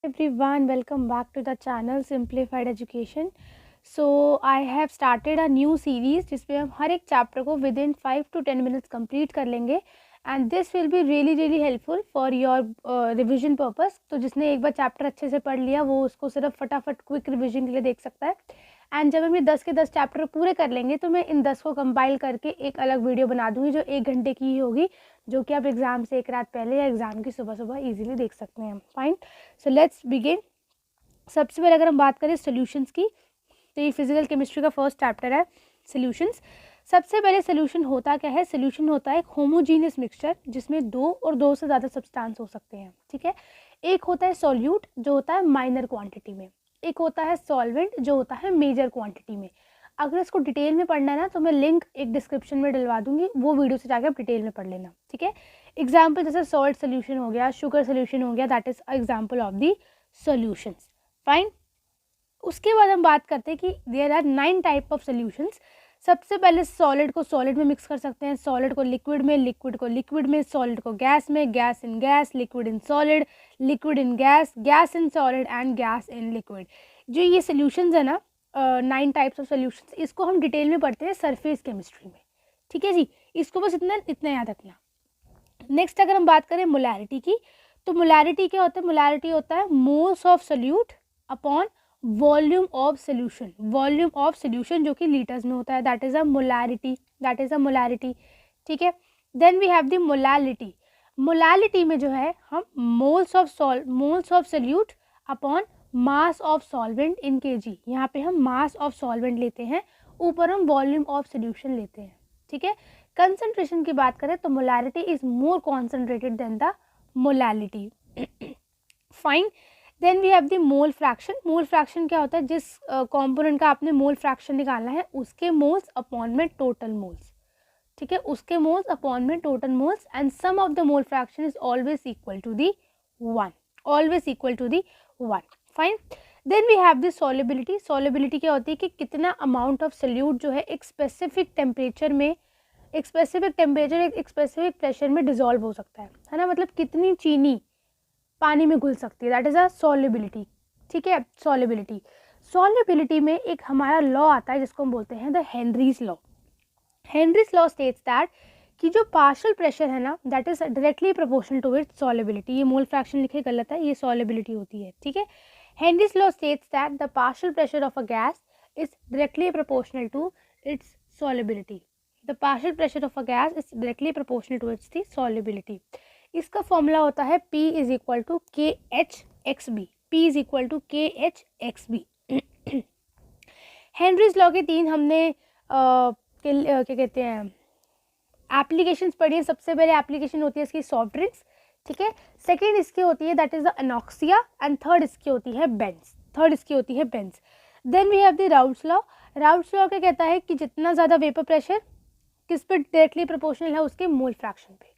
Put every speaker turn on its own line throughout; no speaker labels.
everyone, welcome back to the channel Simplified Education. So I have started a new series जिसमें हम हर एक chapter को with in 5 to 10 minutes complete कर लेंगे and this will be really helpful for your revision purpose. तो जिसने एक बार chapter अच्छे से पढ़ लिया वो उसको सिर्फ फटाफट क्विक रिविजन के लिए देख सकता है. एंड जब हम ये 10 के 10 चैप्टर पूरे कर लेंगे तो मैं इन 10 को कंपाइल करके एक अलग वीडियो बना दूंगी जो 1 घंटे की ही होगी, जो कि आप एग्ज़ाम से एक रात पहले या एग्ज़ाम की सुबह इजीली देख सकते हैं. Fine, so let's begin. सबसे पहले अगर हम बात करें सॉल्यूशंस की, तो ये फिजिकल केमिस्ट्री का फर्स्ट चैप्टर है सॉल्यूशंस. सबसे पहले सॉल्यूशन होता क्या है? सॉल्यूशन होता है एक होमोजीनियस मिक्सचर जिसमें 2 और 2 से ज़्यादा सब्सटेंस हो सकते हैं. ठीक है, एक होता है सॉल्यूट जो होता है माइनर क्वांटिटी में, एक होता है सॉल्वेंट जो होता है मेजर क्वांटिटी में. अगर इसको डिटेल में पढ़ना है ना तो मैं लिंक एक डिस्क्रिप्शन में डलवा दूंगी, वो वीडियो से जाकर आप डिटेल में पढ़ लेना. ठीक है, एग्जाम्पल जैसे सॉल्ट सोल्यूशन हो गया, शुगर सोल्यूशन हो गया, that is example of the solutions. Fine, उसके बाद हम बात करते हैं कि there are 9 type of solutions. सबसे पहले सॉलिड को सॉलिड में मिक्स कर सकते हैं, सॉलिड को लिक्विड में, लिक्विड को लिक्विड में, सॉलिड को गैस में, gas in gas, liquid in solid, liquid in gas, gas in solid and gas in liquid. जो ये सोल्यूशंस है ना, 9 टाइप्स ऑफ सोल्यूशंस, इसको हम डिटेल में पढ़ते हैं सरफेस केमिस्ट्री में. ठीक है जी, इसको बस इतना याद रखना. नेक्स्ट अगर हम बात करें मोलैरिटी की, तो मोलैरिटी क्या होता है? मोलैरिटी होता है moles of solute upon volume of solution. Volume of solution जो कि लीटर्स में होता है, दैट इज अ मोलैरिटी. ठीक है, then we have the molality. Molality में जो है हम moles of solute upon mass of solvent in kg. यहाँ पे हम मास ऑफ सॉल्वेंट लेते हैं, ऊपर हम वॉल्यूम ऑफ सोल्यूशन लेते हैं. ठीक है, कंसंट्रेशन की बात करें तो molarity is more concentrated than the molality. Fine, then we have the mole fraction. Mole fraction क्या होता है? जिस कंपोनेंट का आपने मोल फ्रैक्शन निकालना है उसके मोल्स अपॉन में टोटल मोल्स. ठीक है, उसके मोल्स अपॉन में total moles and sum of the mole fraction is always equal to the 1. Fine, then we have the solubility. Solubility क्या होती है कि कितना अमाउंट ऑफ सोल्यूट जो है एक स्पेसिफिक टेम्परेचर में, एक स्पेसिफिक प्रेशर में डिजोल्व हो सकता है ना, मतलब कितनी चीनी पानी में घुल सकती है, दैट इज अ सॉल्युबिलिटी. ठीक है, सॉल्युबिलिटी में एक हमारा लॉ आता है जिसको हम बोलते हैं the Henry's law. Henry's law states that कि जो पार्शियल प्रेशर है ना, that is directly proportional to its solubility. ये मोल फ्रैक्शन लिखे गलत है, ये सॉल्युबिलिटी होती है. ठीक है, Henry's law states that the partial pressure of a gas is directly proportional to its solubility. The partial pressure of a gas is directly proportional to its the solubility. इसका formula होता है P is equal to KH/XB. P is equal to KH/XB. Henry's law के 3 हमने क्या कहते हैं applications पढ़ी है. सबसे पहले एप्लीकेशन होती है इसकी सॉफ्ट ड्रिंक्स. ठीक है, सेकेंड इसकी होती है that is the anoxia and third इसकी होती है बेंज. Then we have the Raoult's law. Raoult's law क्या कहता है कि जितना ज़्यादा वेपर प्रेशर किस पे डायरेक्टली प्रोपोर्शनल है, उसके मोल फ्रैक्शन पे.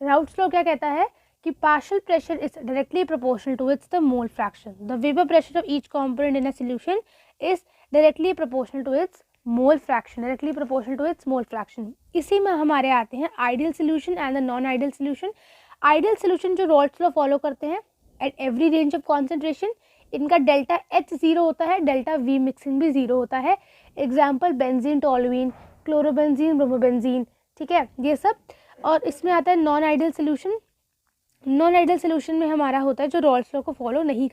राउट्स लॉ क्या कहता है कि partial pressure is directly proportional to its the mole fraction. The vapour pressure of each component in a solution is directly proportional to its mole fraction. इसी में हमारे आते हैं ideal solution and the non ideal solution. Ideal solution जो Raoult's law follow करते हैं at every range of concentration, इनका delta H 0 होता है, डेल्टा V मिक्सिंग भी 0 होता है. Example benzene, toluene, chlorobenzene, bromobenzene. ठीक है, ये सब. और इसमें आता है non ideal solution. Non ideal solution में हमारा होता है जो रॉल्स लॉ को फॉलो नहीं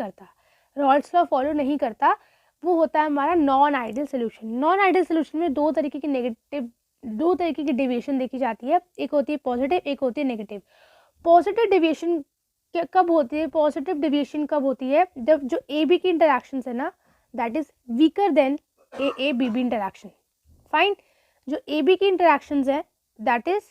करता, वो होता है हमारा non ideal solution. Non ideal solution में दो तरीके की डेविएशन देखी जाती है. एक होती है पॉजिटिव, एक होती है नेगेटिव. पॉजिटिव डेविएशन कब होती है? जब जो AB की इंटरैक्शन है ना, that is weaker then AABB interaction. Fine, जो AB की इंटरैक्शन है दैट इज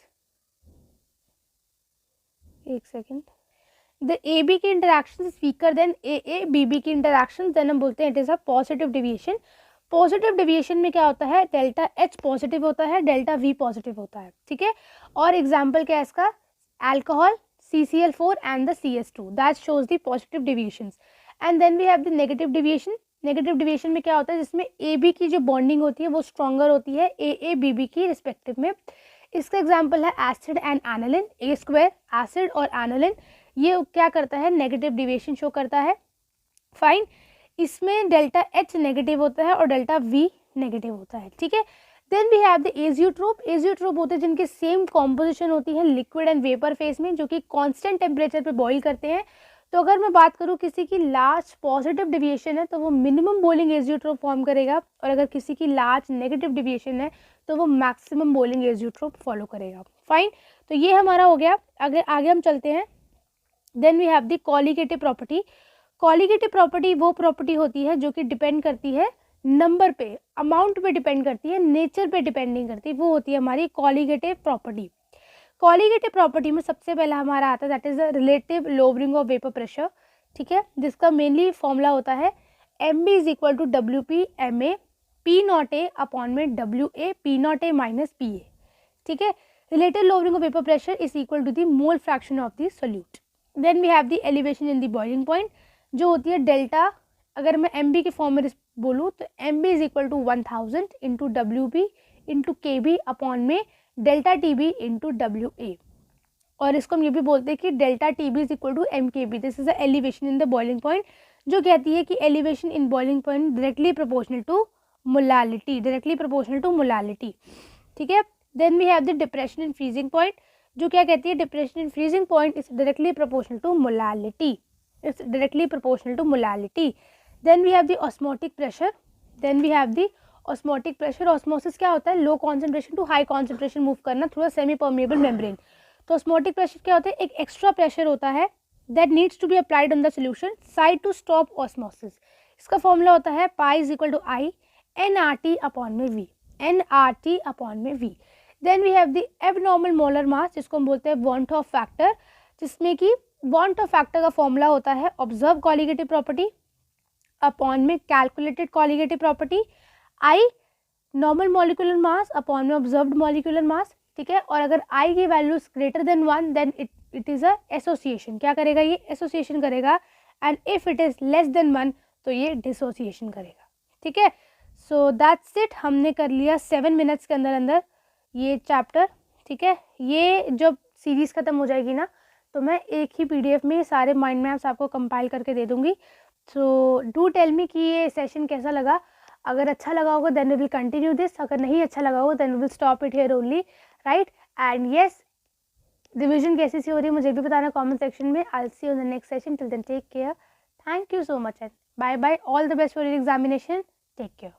द AB की interaction is weaker then AABB की इंटरैक्शन, देन हम बोलते हैं it is a positive deviation. Positive deviation में क्या होता है? डेल्टा H पॉजिटिव होता है, डेल्टा V पॉजिटिव होता है. ठीक है, और एग्जाम्पल क्या है इसका? Alcohol, CCl4 and the CS2, that shows the positive deviations. And then we have the negative deviation. Negative deviation में क्या होता है? जिसमें AB की जो बॉन्डिंग होती है वो स्ट्रॉन्गर होती है AABB की रिस्पेक्टिव में. इसका एग्जाम्पल है acid and aniline. A² acid और एनालिन, ये क्या करता है? नेगेटिव डिविएशन शो करता है. फाइन। इसमें डेल्टा एच नेगेटिव होता है और डेल्टा वी नेगेटिव होता है, ठीक है। Then we have the azeotrope. Azeotrope होते हैं जिनकी सेम कॉम्पोजिशन होती है लिक्विड एंड वेपर फेस में, जो कि कांस्टेंट टेम्परेचर पे बॉईल करते हैं। तो अगर मैं बात करूँ किसी की लार्ज पॉजिटिव डिविएशन है तो वो मिनिमम बॉइलिंग एजियोट्रोप फॉर्म करेगा, और अगर किसी की लार्ज नेगेटिव डिविएशन है तो वो मैक्सिमम बॉइलिंग एजियोट्रोप फॉलो करेगा। फाइन, तो ये हमारा हो गया। आगे हम चलते हैं। Then we have the colligative property. Colligative property वो प्रॉपर्टी होती है जो कि डिपेंड करती है नंबर पे, अमाउंट पे डिपेंड करती है, नेचर पे डिपेंड नहीं करती। वो होती है हमारी कॉलीगेटिव प्रॉपर्टी। कॉलीगेटिव प्रॉपर्टी में सबसे पहला हमारा आता है that is the relative lowering of vapour pressure, ठीक है, जिसका मेनली फॉर्मूला होता है M B is equal to W P M A P naught A upon में W A P naught A minus P A, ठीक है। Relative lowering of vapour pressure is equal to the mole fraction of the solute. Then we have the elevation in the boiling point, जो होती है delta. अगर मैं M B के form में बोलूँ तो M B is equal to 1000 into W B into K B upon में delta T B into W A, और इसको हम ये भी बोलते हैं कि delta T B is equal to M K B. This is the elevation in the boiling point, जो कहती है कि elevation in boiling point directly proportional to molality, directly proportional to molality, ठीक है। Then we have the depression in freezing point, जो क्या कहती है depression in freezing point is directly proportional to molality, it's directly proportional to molality. Then we have the osmotic pressure. Then we have the osmotic pressure. Osmosis क्या होता है? Low concentration to high concentration move करना through a semi permeable membrane. तो osmotic pressure क्या होता है? एक extra pressure होता है that needs to be applied on the solution side to stop osmosis. इसका फॉर्मूला होता है pi is equal to I N R T upon में V, N R T upon में V. Then we have the abnormal molar mass, जिसको हम बोलते हैं Van't Hoff factor, जिसमें कि वॉन्ट ऑफ फैक्टर का फॉर्मूला होता है ऑब्जर्व कॉलीगेटिव प्रॉपर्टी अपॉन में calculated colligative property, I normal molecular mass upon में ऑब्जर्व्ड मॉलिक्यूलर मास, ठीक है। और अगर आई की values greater than 1 then it is a association. क्या करेगा? ये एसोसिएशन करेगा। And if it is less than 1 तो ये डिसोसिएशन करेगा, ठीक है। सो दैट्स इट, हमने कर लिया 7 मिनट्स के अंदर अंदर ये चैप्टर, ठीक है। ये जब सीरीज खत्म हो जाएगी ना तो मैं एक ही पीडीएफ में सारे माइंड मैप्स आपको कंपाइल करके दे दूंगी। सो डू टेल मी कि ये सेशन कैसा लगा। अगर अच्छा लगा होगा then we will continue this, अगर नहीं अच्छा लगा होगा then we will stop it here only, right. And yes, revision कैसी सी हो रही है मुझे भी बताना कमेंट सेक्शन में। I will see you in the next session, till then take care, thank you so much and bye bye, all the best for your examination, take care.